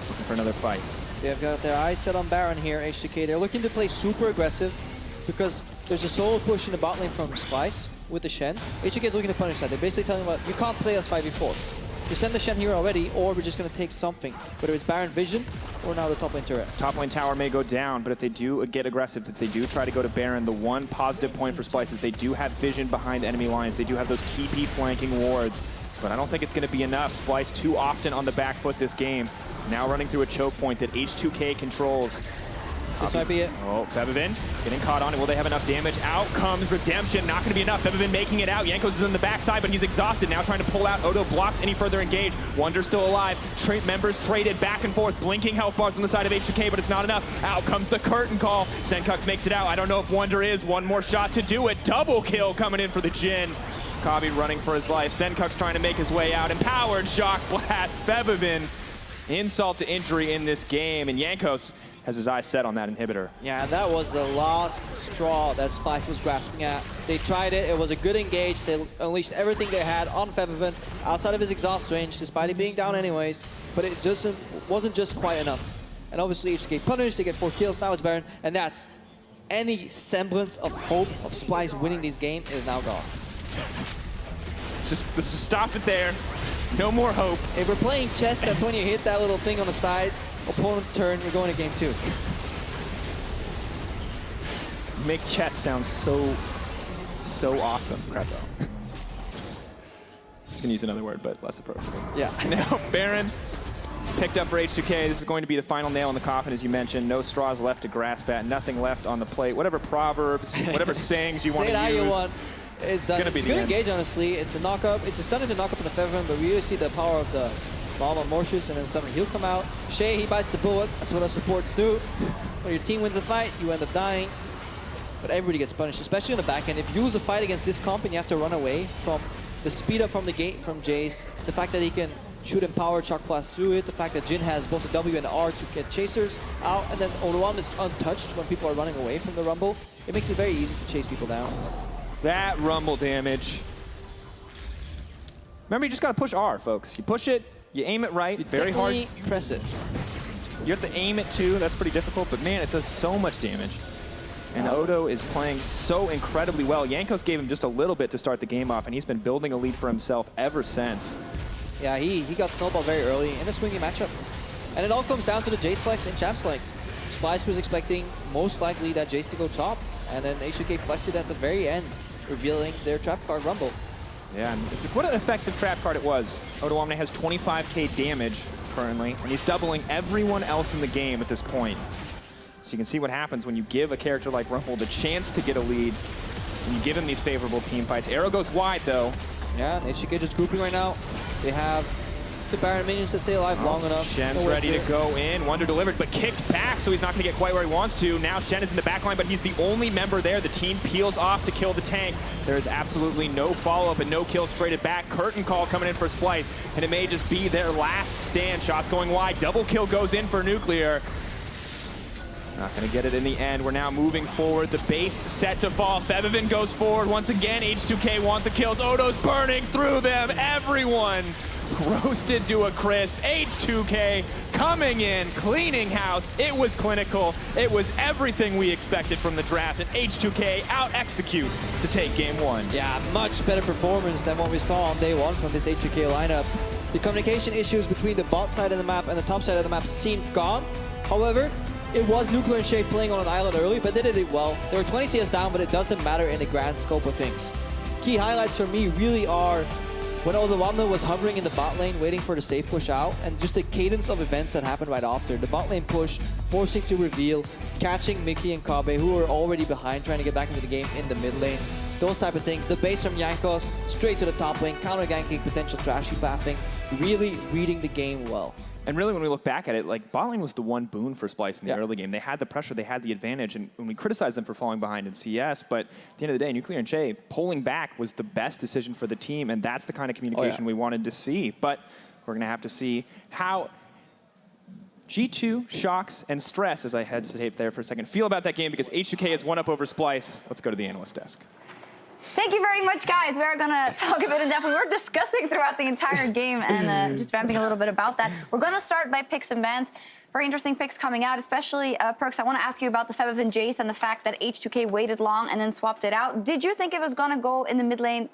looking for another fight. They've got their eyes set on Baron here, H2k. They're looking to play super aggressive because there's a solo push in the bot lane from Splyce with the Shen. H2k is looking to punish that. They're basically telling them, you can't play us 5v4. You send the Shen here already, or we're just going to take something. Whether it's Baron Vision, or now the top lane turret. Top lane tower may go down, but if they do get aggressive, if they do try to go to Baron, the one positive point for Splyce is they do have vision behind enemy lines. They do have those TP flanking wards, but I don't think it's going to be enough. Splyce too often on the back foot this game. Now running through a choke point that H2k controls. This might be it. Oh, Febiven getting caught on it. Will they have enough damage? Out comes Redemption. Not going to be enough. Febiven making it out. Jankos is on the backside, but he's exhausted. Now trying to pull out. Odo blocks any further engage. Wonder still alive. Members traded back and forth. Blinking health bars on the side of H2k, but it's not enough. Out comes the curtain call. Senkux makes it out. I don't know if Wonder is. One more shot to do it. Double kill coming in for the Jhin. Kabi running for his life. Senkux trying to make his way out. Empowered shock blast. Febiven. Insult to injury in this game, and Jankos has his eyes set on that inhibitor. Yeah, that was the last straw that Splyce was grasping at. They tried it. It was a good engage. They unleashed everything they had on Febiven outside of his exhaust range, despite it being down anyways. But it just wasn't just quite enough. And obviously H2k punished. They get 4 kills. Now it's Baron, and that's any semblance of hope of Splyce winning this game is now gone. Let's just stop it there. No more hope. If we're playing chess, that's when you hit that little thing on the side. Opponent's turn, we're going to game 2. Make chess sound so awesome. Crap though. I was gonna use another word, but less appropriate. Yeah. Now, Baron picked up for H2k. This is going to be the final nail in the coffin, as you mentioned. No straws left to grasp at. Nothing left on the plate. Whatever proverbs, whatever sayings you want to use. Say it how you want. It's gonna be it's the good end. engage, honestly. It's a knock-up. It's a stunner to knock up in the Febiven, but we really see the power of the bomb on Mortius, and then suddenly he'll come out. Shay, he bites the bullet. That's what our supports do. When your team wins a fight, you end up dying. But everybody gets punished, especially on the back end. If you lose a fight against this comp and you have to run away from the speed up from the gate from Jace, the fact that he can shoot Empower, Shock Blast through it, the fact that Jhin has both the W and the R to get chasers out, and then Odoam is untouched when people are running away from the Rumble, it makes it very easy to chase people down. That Rumble damage. Remember, you just gotta push R, folks. You push it, you aim it right, very hard. Press it. You have to aim it too, that's pretty difficult, but man, it does so much damage. And Odo is playing so incredibly well. Jankos gave him just a little bit to start the game off, and he's been building a lead for himself ever since. Yeah, he got snowballed very early in a swingy matchup. And it all comes down to the Jace flex in Champs League. Splyce was expecting most likely that Jace to go top, and then H2k flexed it at the very end, revealing their trap card Rumble. Yeah, and what an effective trap card it was. Odo Omni has 25k damage currently, and he's doubling everyone else in the game at this point. So you can see what happens when you give a character like Rumble the chance to get a lead, and you give him these favorable team fights. Arrow goes wide, though. Yeah, H2k just grouping right now. They have the Baron minions to stay alive long enough. Shen's ready to go in. Wonder delivered, but kicked back, so he's not going to get quite where he wants to. Now Shen is in the back line, but he's the only member there. The team peels off to kill the tank. There is absolutely no follow-up and no kill straight at back. Curtain call coming in for Splyce, and it may just be their last stand. Shots going wide. Double kill goes in for Nuclear. Not going to get it in the end. We're now moving forward. The base set to fall. Febiven goes forward once again. H2k want the kills. Odo's burning through them. Everyone roasted to a crisp. H2k coming in, cleaning house. It was clinical. It was everything we expected from the draft. And H2k out-execute to take game 1. Yeah, much better performance than what we saw on day 1 from this H2k lineup. The communication issues between the bot side of the map and the top side of the map seemed gone. However, it was Nuclear and Shay playing on an island early, but they did it well. They were 20 CS down, but it doesn't matter in the grand scope of things. Key highlights for me really are when Odoamna was hovering in the bot lane, waiting for the safe push out, and just the cadence of events that happened right after. The bot lane push, forcing to reveal, catching Mickey and Kabe, who were already behind, trying to get back into the game in the mid lane. Those type of things. The base from Jankos, straight to the top lane, counter-ganking, potential trashy pathing, really reading the game well. And really, when we look back at it, like, bot lane was the one boon for Splyce in the early game. They had the pressure, they had the advantage, and when we criticized them for falling behind in CS, but at the end of the day, Nuclear and Shay pulling back was the best decision for the team, and that's the kind of communication we wanted to see. But we're going to have to see how G2, Shocks, and Stress, as I hesitate there for a second, feel about that game, because H2k is one up over Splyce. Let's go to the analyst desk. Thank you very much, guys. We're going to talk a bit in depth. We were discussing throughout the entire game and just ramping a little bit about that. We're going to start by picks and bans. Very interesting picks coming out, especially Perks. I want to ask you about the Febiven Jace and the fact that H2k waited long and then swapped it out. Did you think it was going to go in the mid lane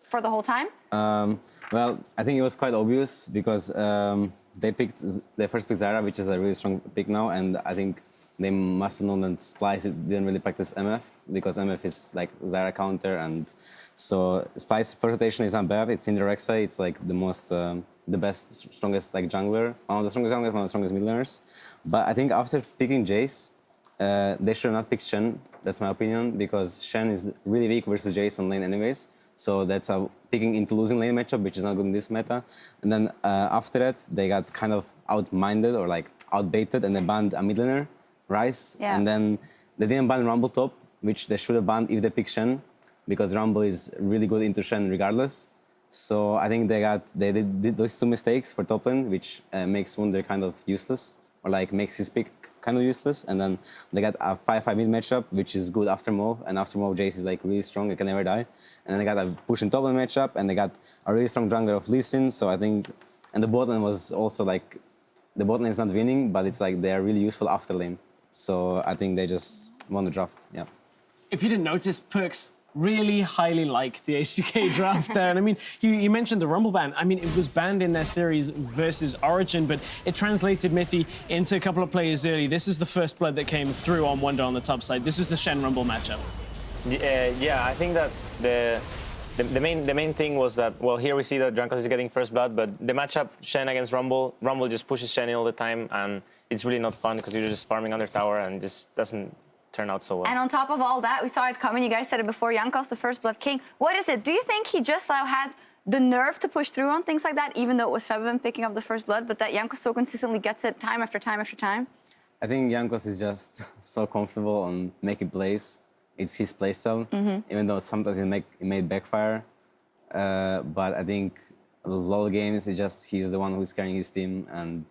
for the whole time? Well, I think it was quite obvious because they first picked Zyra, which is a really strong pick now, and I think they must have known that Splyce didn't really practice MF because MF is like Zyra counter, and so Splyce first rotation is on Bev. It's in the Rek'Sai. It's like the best, strongest like jungler, one of the strongest junglers, one of the strongest mid laners. But I think after picking Jace, they should not pick Shen. That's my opinion, because Shen is really weak versus Jace on lane anyways. So that's a picking into losing lane matchup, which is not good in this meta. And then after that, they got kind of outminded or like outbaited, and they banned a mid laner, Rice. Yeah. And then they didn't ban Rumble top, which they should have banned if they pick Shen, because Rumble is really good into Shen regardless. So I think they did those two mistakes for top lane, which makes Wunder kind of useless, or like makes his pick kind of useless. And then they got a 5-5 mid matchup, which is good after Mauve, and after Mauve Jace is like really strong, it can never die. And then they got a push in top lane matchup, and they got a really strong jungler of Lee Sin. So I think, and the bot lane was also like, the bot lane is not winning, but it's like they are really useful after lane. So I think they just won the draft, yeah. If you didn't notice, Perks really highly liked the H2k draft there. And I mean, you mentioned the Rumble ban. I mean, it was banned in their series versus Origin, but it translated Mithy into a couple of players early. This is the first blood that came through on Wunder on the top side. This was the Shen Rumble matchup. Yeah, I think that the main thing was that, well, here we see that Drunkos is getting first blood, but the matchup Shen against Rumble just pushes Shen in all the time, and it's really not fun because you're just farming under tower and just doesn't turn out so well. And on top of all that, we saw it coming. You guys said it before. Jankos, the first blood king. What is it? Do you think he just now has the nerve to push through on things like that, even though it was Febiven picking up the first blood, but that Jankos so consistently gets it time after time after time? I think Jankos is just so comfortable on making plays. It's his playstyle, even though sometimes it may backfire. But I think LoL games, it's just he's the one who's carrying his team and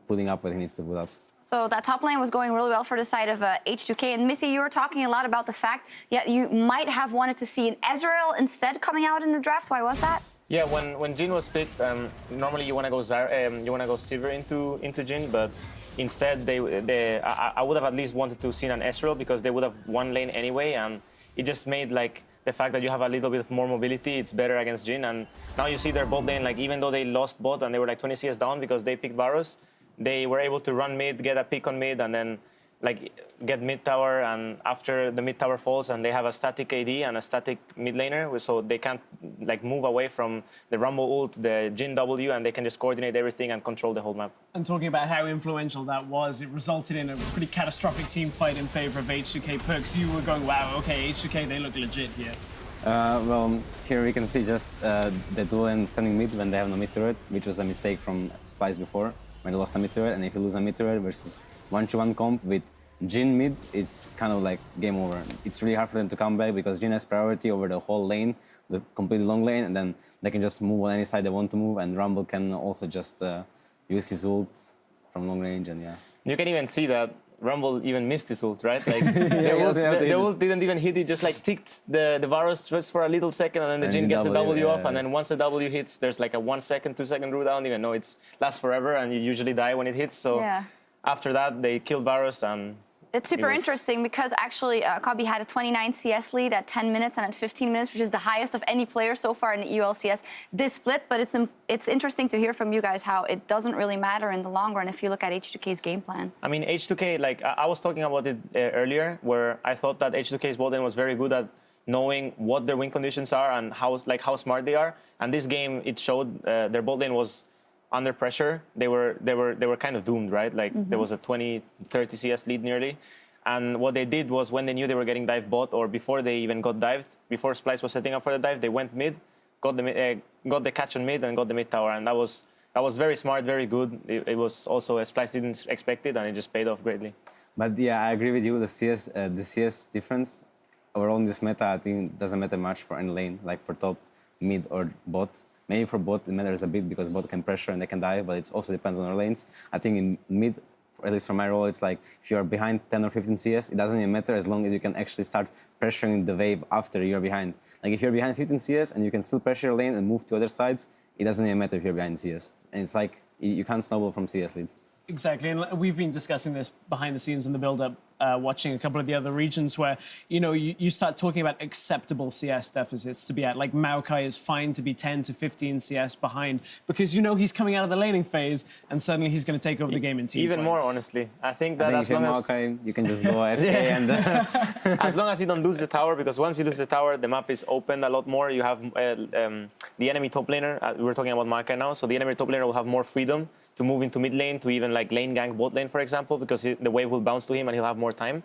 putting up what he needs to put up. So that top lane was going really well for the side of H2k. And Mithy, you were talking a lot about the fact that you might have wanted to see an Ezreal instead coming out in the draft. Why was that? Yeah, when Jhin was picked, normally you want to go Sivir into Jhin, but instead I would have at least wanted to see an Ezreal because they would have won lane anyway, and it just made like the fact that you have a little bit more mobility, it's better against Jhin. And now you see their bot lane, like even though they lost bot and they were like 20 CS down because they picked Varus, they were able to run mid, get a pick on mid, and then like get mid tower, and after the mid tower falls, and they have a static AD and a static mid laner, so they can't like move away from the Rumble ult, the Jhin W, and they can just coordinate everything and control the whole map. And talking about how influential that was, it resulted in a pretty catastrophic team fight in favor of H2k. Perks, you were going, wow, okay, H2k, they look legit here. Well, here we can see just the dual lane standing mid when they have no mid turret, which was a mistake from Splyce before, when they lost a mid turret. And if you lose a mid turret versus 1-1 comp with Jhin mid, it's kind of like game over. It's really hard for them to come back because Jhin has priority over the whole lane, the completely long lane, and then they can just move on any side they want to move, and Rumble can also just use his ult from long range, and yeah. You can even see that Rumble even missed his ult, right? Like the ult didn't even hit, it just like ticked the Varus just for a little second, and then the Jhin gets the W off, and then once the W hits, there's like a 1 second, 2 second cooldown, even though it lasts forever and you usually die when it hits. So after that, they killed Varus, and it's super interesting because actually Kobe had a 29 CS lead at 10 minutes and at 15 minutes, which is the highest of any player so far in the EU LCS this split. But it's interesting to hear from you guys how it doesn't really matter in the long run if you look at H2K's game plan. I mean, H2K, like I was talking about it earlier, where I thought that H2K's bot lane was very good at knowing what their win conditions are and how smart they are. And this game, it showed their bot lane was under pressure. They were kind of doomed, right? Like there was a 20-30 CS lead nearly. And what they did was when they knew they were getting dive bot, or before they even got dived, before Splyce was setting up for the dive, they went mid, got the catch on mid, and got the mid tower. And that was very smart, very good. It was also Splyce didn't expect it, and it just paid off greatly. But yeah, I agree with you. The CS difference overall in this meta, I think it doesn't matter much for any lane, like for top, mid, or bot. Maybe for bot it matters a bit because bot can pressure and they can dive, but it also depends on our lanes. I think in mid, at least for my role, it's like if you are behind 10 or 15 CS, it doesn't even matter as long as you can actually start pressuring the wave after you're behind. Like if you're behind 15 CS and you can still pressure your lane and move to other sides, it doesn't even matter if you're behind CS. And it's like you can't snowball from CS lead. Exactly, and we've been discussing this behind the scenes in the build-up. watching a couple of the other regions where, you start talking about acceptable CS deficits to be at. Like Maokai is fine to be 10 to 15 CS behind because he's coming out of the laning phase and suddenly he's going to take over the game in team Even fights. more, honestly. I think that if you're Maokai, you can just go AFK and as long as you don't lose the tower, because once you lose the tower, the map is opened a lot more. You have the enemy top laner. We're talking about Maokai now, so the enemy top laner will have more freedom to move into mid lane, to even like lane gank bot lane, for example, because the wave will bounce to him and he'll have more time.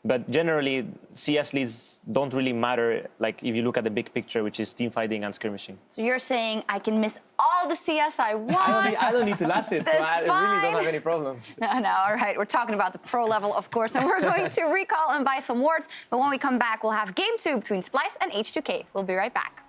But generally, CS leads don't really matter, like if you look at the big picture, which is team fighting and skirmishing. So you're saying I can miss all the CS I want? I don't need to last it, so I really don't have any problem. No, all right. We're talking about the pro level, of course, and we're going to recall and buy some wards. But when we come back, we'll have game 2 between Splyce and H2k. We'll be right back.